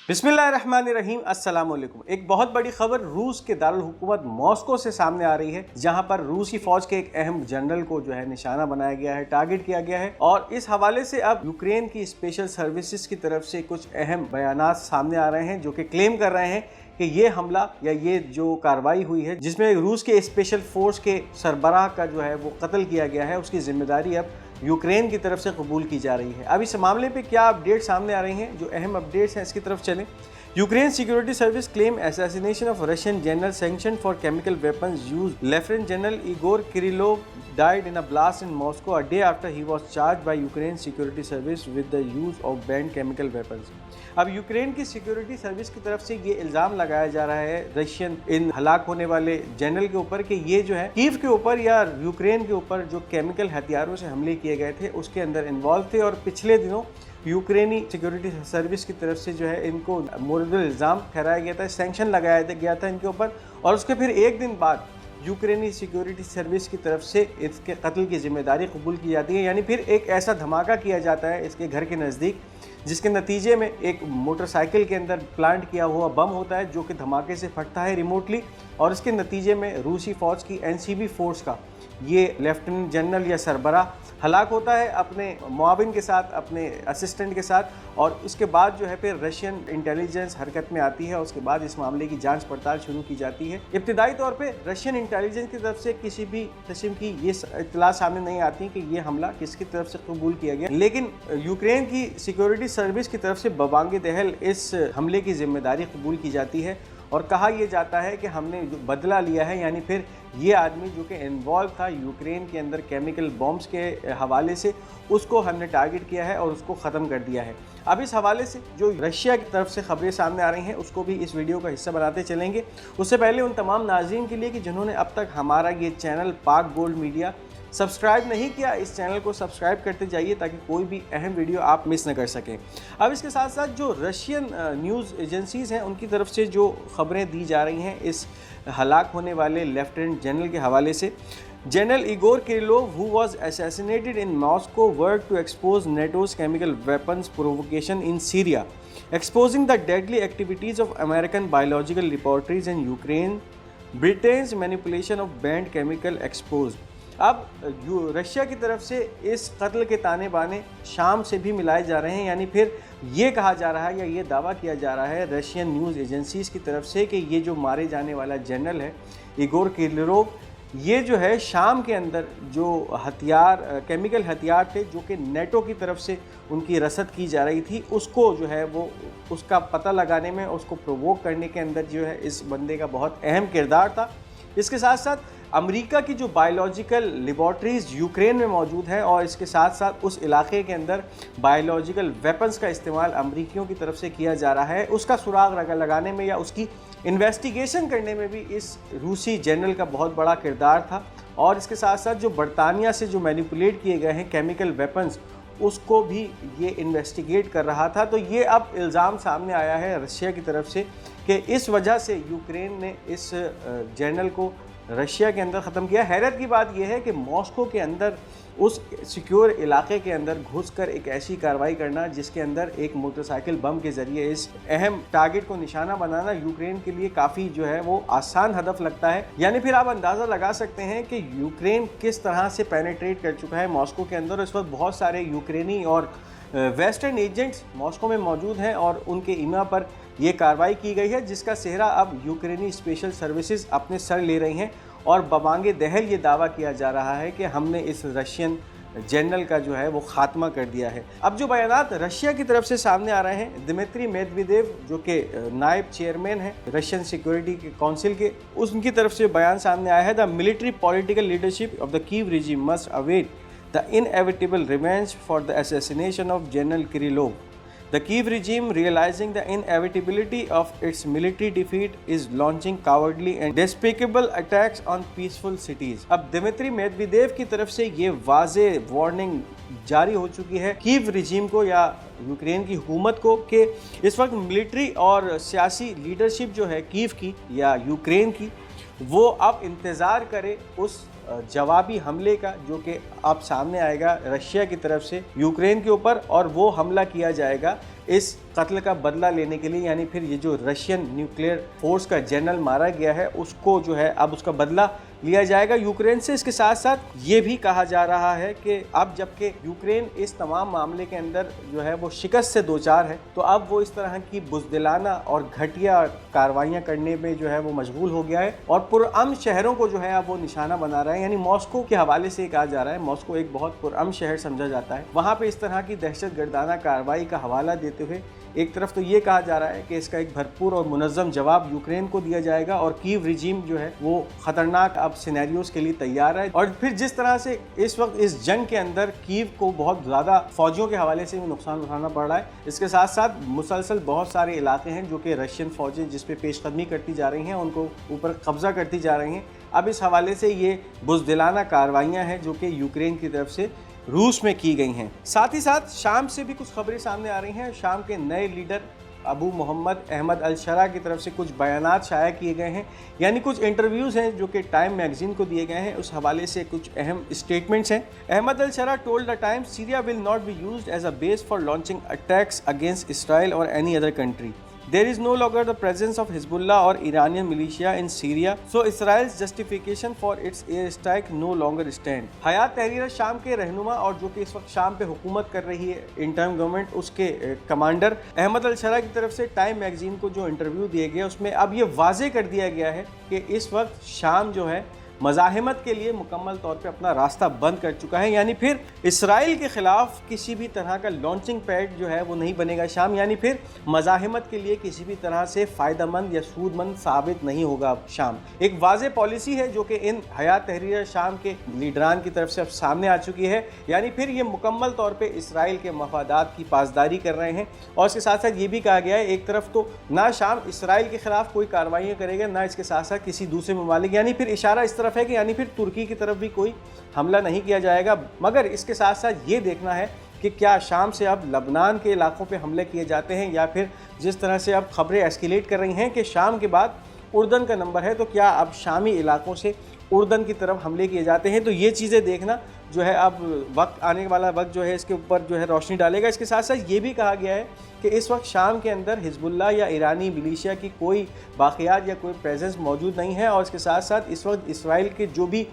बिस्मिल्लाहिर्रहमानिर्रहीम, अस्सलाम वालेकुम। एक बहुत बड़ी खबर रूस के दारुल हुकूमत मॉस्को से सामने आ रही है, जहां पर रूसी फौज के एक अहम जनरल को जो है निशाना बनाया गया है, टारगेट किया गया है। और इस हवाले से अब यूक्रेन की स्पेशल सर्विसेज की तरफ से कुछ अहम बयानात सामने आ रहे हैं, जो कि क्लेम कर रहे हैं कि ये हमला या ये जो कार्रवाई हुई है, जिसमें रूस के स्पेशल फोर्स के सरबराह का जो है वो कत्ल किया गया है, उसकी जिम्मेदारी अब यूक्रेन की तरफ से कबूल की जा रही है। अब इस मामले पे क्या अपडेट सामने आ रही हैं, जो अहम अपडेट्स हैं इसकी तरफ चलें। Ukraine security service claim assassination of Russian general sanction for chemical weapons use lieutenant general Igor Kirillov died in a blast in Moscow a day after he was charged by Ukraine security service with the use of banned chemical weapons। अब Ukraine की security service की तरफ से ये इल्ज़ाम लगाया जा रहा है रशियन इन हलाक होने वाले जनरल के ऊपर कि ये जो है कीव के ऊपर या यूक्रेन के ऊपर जो केमिकल हथियारों से हमले किए गए थे उसके अंदर इन्वॉल्व थे। और पिछले दिनों यूक्रेनी सिक्योरिटी सर्विस की तरफ से जो है इनको मोरल इल्ज़ाम ठहराया गया था, सैंक्शन लगाया गया था इनके ऊपर। और उसके फिर एक दिन बाद यूक्रेनी सिक्योरिटी सर्विस की तरफ से इसके कत्ल की जिम्मेदारी कबूल की जाती है। यानी फिर एक ऐसा धमाका किया जाता है इसके घर के नज़दीक, जिसके नतीजे में एक मोटरसाइकिल के अंदर प्लांट किया हुआ बम होता है, जो कि धमाके से फटता है रिमोटली। और इसके नतीजे में रूसी फ़ौज की एनसीबी फोर्स का ये लेफ्टिनेंट जनरल या सरबराह हलाक होता है अपने मुआविन के साथ, अपने असिस्टेंट के साथ। और उसके बाद जो है फिर रशियन इंटेलिजेंस हरकत में आती है और उसके बाद इस मामले की जांच पड़ताल शुरू की जाती है। इब्तिदाई तौर पे रशियन इंटेलिजेंस की तरफ से किसी भी किस्म की ये इत्तला सामने नहीं आती कि ये हमला किसकी तरफ से कबूल किया गया, लेकिन यूक्रेन की सिक्योरिटी सर्विस की तरफ से बबांगे दहल इस हमले की जिम्मेदारी कबूल की जाती है। और कहा यह जाता है कि हमने जो बदला लिया है, यानी फिर ये आदमी जो कि इन्वॉल्व था यूक्रेन के अंदर केमिकल बॉम्ब्स के हवाले से, उसको हमने टारगेट किया है और उसको ख़त्म कर दिया है। अब इस हवाले से जो रशिया की तरफ से खबरें सामने आ रही हैं उसको भी इस वीडियो का हिस्सा बनाते चलेंगे। उससे पहले उन तमाम नाज़रीन के लिए कि जिन्होंने अब तक हमारा ये चैनल पाक गोल्ड मीडिया सब्सक्राइब नहीं किया, इस चैनल को सब्सक्राइब करते जाइए ताकि कोई भी अहम वीडियो आप मिस न कर सकें। अब इसके साथ साथ जो रशियन न्यूज़ एजेंसीज़ हैं उनकी तरफ से जो खबरें दी जा रही हैं इस हलाक होने वाले लेफ्टिनेंट जनरल के हवाले से, general Igor Kirillov who was assassinated in Moscow worked to expose NATO's chemical weapons provocation in Syria, exposing the deadly activities of American biological laboratories in Ukraine, Britain's manipulation of banned chemical exposed। अब Russia की तरफ से इस कत्ल के ताने बाने शाम से भी मिलाए जा रहे हैं। यानी फिर ये कहा जा रहा है या ये दावा किया जा रहा है रशियन न्यूज़ एजेंसीज़ की तरफ से कि ये जो मारे जाने वाला जनरल है इगोर किरिलोव, ये जो है शाम के अंदर जो हथियार केमिकल हथियार थे जो कि नेटो की तरफ से उनकी रसद की जा रही थी, उसको जो है वो उसका पता लगाने में, उसको प्रोवोक करने के अंदर जो है इस बंदे का बहुत अहम किरदार था। इसके साथ साथ अमेरिका की जो बायोलॉजिकल लेबॉर्ट्रीज़ यूक्रेन में मौजूद है और इसके साथ साथ उस इलाके के अंदर बायोलॉजिकल वेपन्स का इस्तेमाल अमेरिकियों की तरफ से किया जा रहा है, उसका सुराग लगाने में या उसकी इन्वेस्टिगेशन करने में भी इस रूसी जनरल का बहुत बड़ा किरदार था। और इसके साथ साथ जो बरतानिया से जो मैनिपुलेट किए गए हैं केमिकल वेपन्स, उसको भी ये इन्वेस्टिगेट कर रहा था। तो ये अब इल्ज़ाम सामने आया है रशिया की तरफ से कि इस वजह से यूक्रेन ने इस जनरल को रशिया के अंदर ख़त्म किया। हैरत की बात यह है कि मॉस्को के अंदर उस सिक्योर इलाके के अंदर घुसकर एक ऐसी कार्रवाई करना जिसके अंदर एक मोटरसाइकिल बम के ज़रिए इस अहम टारगेट को निशाना बनाना यूक्रेन के लिए काफ़ी जो है वो आसान हदफ लगता है। यानी फिर आप अंदाज़ा लगा सकते हैं कि यूक्रेन किस तरह से पेनिट्रेट कर चुका है मॉस्को के अंदर। इस वक्त बहुत सारे यूक्रेनी और वेस्टर्न एजेंट्स मॉस्को में मौजूद हैं और उनके ईमा पर ये कार्रवाई की गई है, जिसका सेहरा अब यूक्रेनी स्पेशल सर्विसेज अपने सर ले रही हैं। और बबांगे दहल ये दावा किया जा रहा है कि हमने इस रशियन जनरल का जो है वो खात्मा कर दिया है। अब जो बयानात रशिया की तरफ से सामने आ रहे हैं, दिमित्री मेदवेदेव जो कि नायब चेयरमैन है रशियन सिक्योरिटी के काउंसिल के, उनकी तरफ से बयान सामने आया है, the military political leadership of the Kyiv regime must await the inevitable revenge for the assassination of General Kirillov. The Kyiv regime, realizing the inevitability of its military defeat, is launching cowardly and despicable attacks on peaceful cities. अब Dmitry Medvedev की तरफ से ये वाज़े warning जारी हो चुकी है कीव रिजीम को या यूक्रेन की हुकूमत को कि इस वक्त मिलिट्री और सियासी लीडरशिप जो है कीव की या यूक्रेन की, वो अब इंतज़ार करे उस जवाबी हमले का जो कि अब सामने आएगा रशिया की तरफ से यूक्रेन के ऊपर, और वो हमला किया जाएगा इस कत्ल का बदला लेने के लिए, यानी फिर ये जो रशियन न्यूक्लियर फोर्स का जनरल मारा गया है उसको जो है अब उसका बदला लिया जाएगा यूक्रेन से। इसके साथ साथ ये भी कहा जा रहा है कि अब जबकि यूक्रेन इस तमाम मामले के अंदर जो है वो शिकस्त से दो चार है, तो अब वो इस तरह की बुज़दिलाना और घटिया कार्रवाइयाँ करने में जो है वो मशगूल हो गया है और पुरअमन शहरों को जो है अब वो निशाना बना रहा है। यानी मॉस्को के हवाले से कहा जा रहा है, मॉस्को एक बहुत पुरअमन शहर समझा जाता है, वहाँ पे इस तरह की दहशतगर्दाना कार्रवाई का हवाला देते हुए एक तरफ तो ये कहा जा रहा है कि इसका एक भरपूर और मुनज़्ज़म जवाब यूक्रेन को दिया जाएगा और कीव रिजीम जो है वो ख़तरनाक अब सिनेरियोस के लिए तैयार है। और फिर जिस तरह से इस वक्त इस जंग के अंदर कीव को बहुत ज़्यादा फ़ौजियों के हवाले से भी नुकसान उठाना पड़ रहा है, इसके साथ साथ मुसलसल बहुत सारे इलाके हैं जो कि रशियन फ़ौजें जिस पे पेशकदमी करती जा रही हैं, उनको ऊपर कब्ज़ा करती जा रही हैं। अब इस हवाले से ये बुज़दिलाना कार्रवाइयाँ हैं जो कि यूक्रेन की तरफ से रूस में की गई हैं। साथ ही साथ शाम से भी कुछ खबरें सामने आ रही हैं। शाम के नए लीडर अबू मोहम्मद अहमद अल शरा की तरफ से कुछ बयानात शाया किए गए हैं, यानी कुछ इंटरव्यूज़ हैं जो कि टाइम मैगजीन को दिए गए हैं, उस हवाले से कुछ अहम स्टेटमेंट्स हैं। Ahmed al Sharaa told the Times Syria will not be used as a base for launching attacks against Israel और any other country. There is no longer the presence of Hezbollah or Iranian militia in Syria, so Israel's justification for its airstrike no longer stand. हयात तहरीर शाम के रहनुमा और जो कि इस वक्त शाम पे हुकूमत कर रही है इंटर्म गवर्नमेंट, उसके कमांडर अहमद अल शरा की तरफ से टाइम मैगजीन को जो इंटरव्यू दिए गए उसमें अब ये वाजे कर दिया गया है कि इस वक्त शाम जो है मज़ाहिमत के लिए मुकम्मल तौर पे अपना रास्ता बंद कर चुका है, यानी फिर इसराइल के ख़िलाफ़ किसी भी तरह का लॉन्चिंग पैड जो है वो नहीं बनेगा शाम, यानी फिर मज़ाहिमत के लिए किसी भी तरह से फ़ायदेमंद या सूदमंद साबित नहीं होगा अब शाम। एक वाज़े पॉलिसी है जो कि इन हयात तहरीर शाम के लीडरान की तरफ से अब सामने आ चुकी है, यानी फिर ये मुकम्मल तौर पर इसराइल के मफादात की पासदारी कर रहे हैं। और इसके साथ साथ ये भी कहा गया है एक तरफ तो ना शाम इसराइल के ख़िलाफ़ कोई कार्रवाइयाँ करेगा, ना इसके साथ साथ किसी दूसरे ममालिक, यानी फिर इशारा इस तरफ है कि यानी फिर तुर्की की तरफ भी कोई हमला नहीं किया जाएगा। मगर इसके साथ साथ ये देखना है कि क्या शाम से अब लबनान के इलाकों पे हमले किए जाते हैं या फिर जिस तरह से अब खबरें एस्केलेट कर रही हैं कि शाम के बाद उर्दन का नंबर है, तो क्या अब शामी इलाकों से उर्दन की तरफ हमले किए जाते हैं। तो ये चीज़ें देखना जो है अब वक्त आने वाला वक्त जो है इसके ऊपर जो है रोशनी डालेगा। इसके साथ साथ ये भी कहा गया है कि इस वक्त शाम के अंदर हिजबुल्लाह या ईरानी मिलिशिया की कोई बाक़ियात या कोई प्रेजेंस मौजूद नहीं है, और इसके साथ साथ इस वक्त इसराइल के जो भी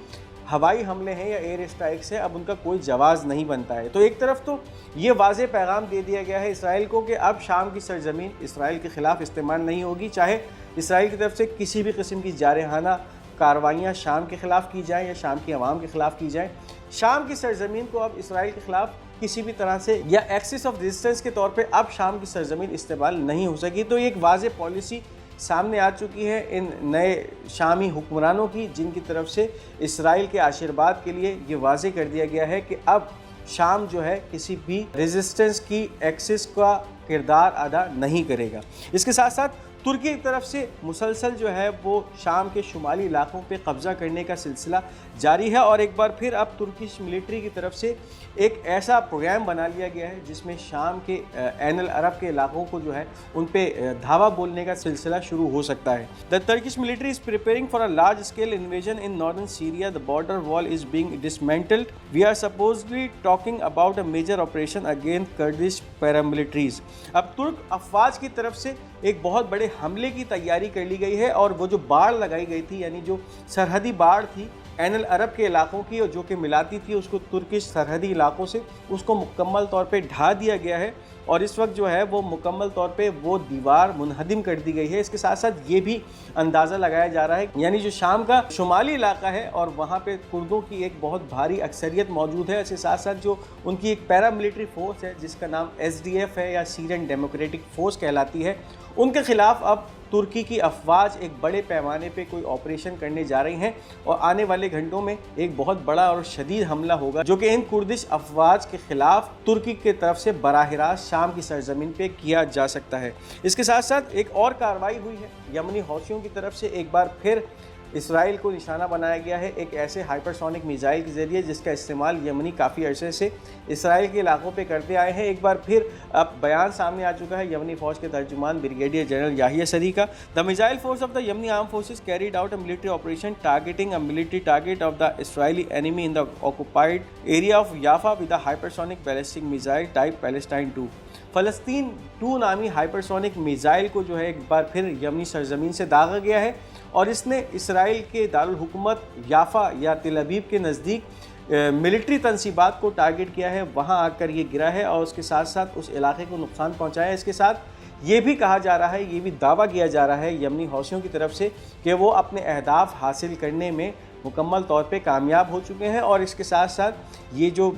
हवाई हमले हैं या एयर स्ट्राइक्स हैं अब उनका कोई जवाज़ नहीं बनता है। तो एक तरफ तो ये वाज़े पैगाम दे दिया गया है इसराइल को कि अब शाम की सरजमीन इसराइल के ख़िलाफ़ इस्तेमाल नहीं होगी, चाहे इसराइल की तरफ से किसी भी किस्म की जारहाना कार्रवाइयाँ शाम के ख़िलाफ़ की जाएँ या शाम की आवाम के ख़िलाफ़ की जाएँ। शाम की सरजमीन को अब इसराइल के ख़िलाफ़ किसी भी तरह से या एक्सिस ऑफ रेजिस्टेंस के तौर पे अब शाम की सरजमीन इस्तेमाल नहीं हो सकी। तो एक वाज़े पॉलिसी सामने आ चुकी है इन नए शामी हुक्मरानों की, जिनकी तरफ से इसराइल के आशीर्वाद के लिए ये वाज़े कर दिया गया है कि अब शाम जो है किसी भी रेजिस्टेंस की एक्सिस का किरदार अदा नहीं करेगा। इसके साथ साथ तुर्की की तरफ से मुसलसल जो है वो शाम के शुमाली इलाकों पे कब्ज़ा करने का सिलसिला जारी है, और एक बार फिर अब तुर्किश मिलिट्री की तरफ से एक ऐसा प्रोग्राम बना लिया गया है जिसमें शाम के ऐन अल अरब के इलाकों को जो है उन पे धावा बोलने का सिलसिला शुरू हो सकता है। The Turkish military is preparing for a large scale invasion in northern Syria, the border wall is being dismantled, we are supposedly talking about a major operation against Kurdish paramilitaries. अब तुर्क अफवाज की तरफ से एक बहुत बड़े हमले की तैयारी कर ली गई है, और वो जो बाड़ लगाई गई थी, यानी जो सरहदी बाड़ थी ऐन अल अरब के इलाकों की, और जो कि मिलाती थी उसको तुर्किश सरहदी इलाकों से, उसको मुकम्मल तौर पे ढा दिया गया है, और इस वक्त जो है वो मुकम्मल तौर पे वो दीवार मुनहदिम कर दी गई है। इसके साथ साथ ये भी अंदाज़ा लगाया जा रहा है, यानी जो शाम का शुमाली इलाका है और वहाँ पे कुर्दों की एक बहुत भारी अक्सरियत मौजूद है। इसके साथ साथ जो उनकी एक पैरामिलिट्री फोर्स है जिसका नाम SDF है या सीरियन डेमोक्रेटिक फोर्स कहलाती है, उनके ख़िलाफ़ अब तुर्की की अफवाज एक बड़े पैमाने पे कोई ऑपरेशन करने जा रही हैं, और आने वाले घंटों में एक बहुत बड़ा और शदीद हमला होगा जो कि इन कुर्दिश अफवाज के ख़िलाफ़ तुर्की की तरफ से बराह रास्त शाम की सरजमीन पे किया जा सकता है। इसके साथ साथ एक और कार्रवाई हुई है, यमनी हौसियों की तरफ से एक बार फिर इसराइल को निशाना बनाया गया है एक ऐसे हाइपरसोनिक मिसाइल के ज़रिए जिसका इस्तेमाल यमनी काफ़ी अरसे से इसराइल के इलाकों पे करते आए हैं। एक बार फिर अब बयान सामने आ चुका है यमनी फ़ौज के तर्जुमान ब्रिगेडियर जनरल याहिया सरी का। The missile force of the Yemeni arm forces carried out a military operation targeting a military target of the Israeli enemy in the occupied area of Jaffa with a hypersonic ballistic missile type Palestine 2। فلسطین 2 نامی ہائپرسونک missile کو جو ہے ایک بار پھر یمنی سرزمین سے داغا گیا ہے اور اس نے اسرائیل کے دارالحکومت یافا یا تل ابیب کے نزدیک ملٹری تنصیبات کو ٹارگٹ کیا ہے، وہاں آ کر یہ گرا ہے اور اس کے ساتھ ساتھ اس علاقے کو نقصان پہنچایا ہے۔ اس کے ساتھ یہ بھی کہا جا رہا ہے، یہ بھی دعویٰ کیا جا رہا ہے یمنی حوثیوں کی طرف سے کہ وہ اپنے اہداف حاصل کرنے میں مکمل طور پہ کامیاب ہو چکے ہیں، اور اس کے ساتھ ساتھ یہ جو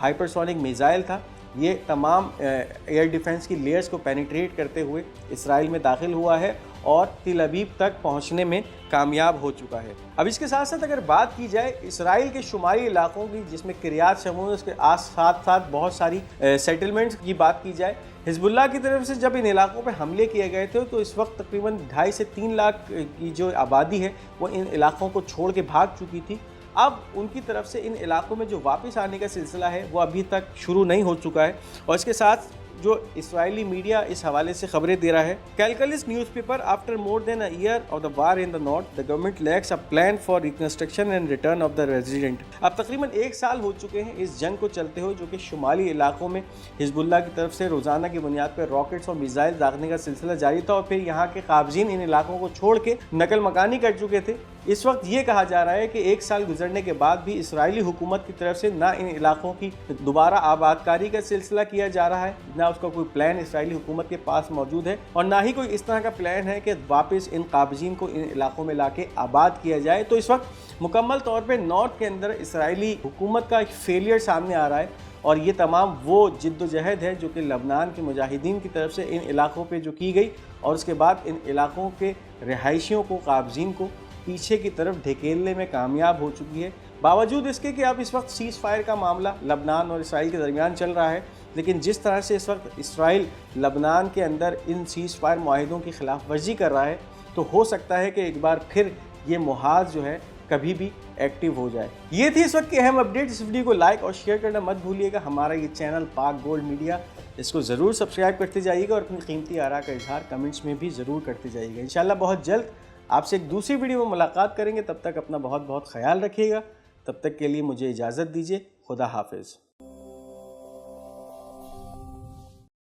ہائپرسونک میزائل تھا یہ تمام ایئر ڈیفنس کی لیئرز کو پینیٹریٹ کرتے ہوئے اسرائیل میں داخل ہوا ہے اور تل ابیب تک پہنچنے میں کامیاب ہو چکا ہے۔ اب اس کے ساتھ ساتھ اگر بات کی جائے اسرائیل کے شمالی علاقوں کی، جس میں کریات شمون، اس کے ساتھ ساتھ بہت ساری سیٹلمنٹس کی بات کی جائے، حزب اللہ کی طرف سے جب ان علاقوں پہ حملے کیے گئے تھے تو اس وقت تقریباً 2.5 سے 3 لاکھ کی جو آبادی ہے وہ ان علاقوں کو چھوڑ کے بھاگ چکی تھی۔ اب ان کی طرف سے ان علاقوں میں جو واپس آنے کا سلسلہ ہے وہ ابھی تک شروع نہیں ہو چکا ہے، اور اس کے ساتھ جو اسرائیلی میڈیا اس حوالے سے خبریں دے رہا ہے، Calcalist news paper after more than a year of the war in the north the government leaks a plan for reconstruction and return of the resident. اب تقریباً 1 سال ہو چکے ہیں اس جنگ کو چلتے ہوئے، جو کہ شمالی علاقوں میں حزب اللہ کی طرف سے روزانہ کی بنیاد پر راکٹس اور میزائل داغنے کا سلسلہ جاری تھا، اور پھر یہاں کے قابضین ان علاقوں کو چھوڑ کے نقل مکانی کر چکے تھے۔ اس وقت یہ کہا جا رہا ہے کہ 1 سال گزرنے کے بعد بھی اسرائیلی حکومت کی طرف سے نہ ان علاقوں کی دوبارہ آباد کاری کا سلسلہ کیا جا رہا ہے، نہ اس کا کوئی پلان اسرائیلی حکومت کے پاس موجود ہے، اور نہ ہی کوئی اس طرح کا پلان ہے کہ واپس ان قابضین کو ان علاقوں میں لا کے آباد کیا جائے۔ تو اس وقت مکمل طور پہ نارتھ کے اندر اسرائیلی حکومت کا ایک فیلئر سامنے آ رہا ہے، اور یہ تمام وہ جد و جہد ہے جو کہ لبنان کے مجاہدین کی طرف سے ان علاقوں پہ جو کی گئی، اور اس کے بعد ان علاقوں کے رہائشیوں کو، قابضین کو پیچھے کی طرف ڈھکیلنے میں کامیاب ہو چکی ہے، باوجود اس کے کہ اب اس وقت سیز فائر کا معاملہ لبنان اور اسرائیل کے درمیان چل رہا ہے، لیکن جس طرح سے اس وقت اسرائیل لبنان کے اندر ان سیز فائر معاہدوں کی خلاف ورزی کر رہا ہے، تو ہو سکتا ہے کہ ایک بار پھر یہ محاذ جو ہے کبھی بھی ایکٹیو ہو جائے۔ یہ تھی اس وقت کی اہم اپڈیٹ۔ اس ویڈیو کو لائک اور شیئر کرنا مت بھولیے گا۔ ہمارا یہ چینل پاک گولڈ میڈیا، اس کو ضرور سبسکرائب کرتے جائیے گا، اور اپنی قیمتی آراء کا اظہار کمنٹس میں بھی ضرور کرتے جائیے گا۔ انشاءاللہ بہت جلد آپ سے ایک دوسری ویڈیو میں ملاقات کریں گے، تب تک اپنا بہت خیال رکھیے گا۔ تب تک کے لیے مجھے اجازت دیجیے، خدا حافظ۔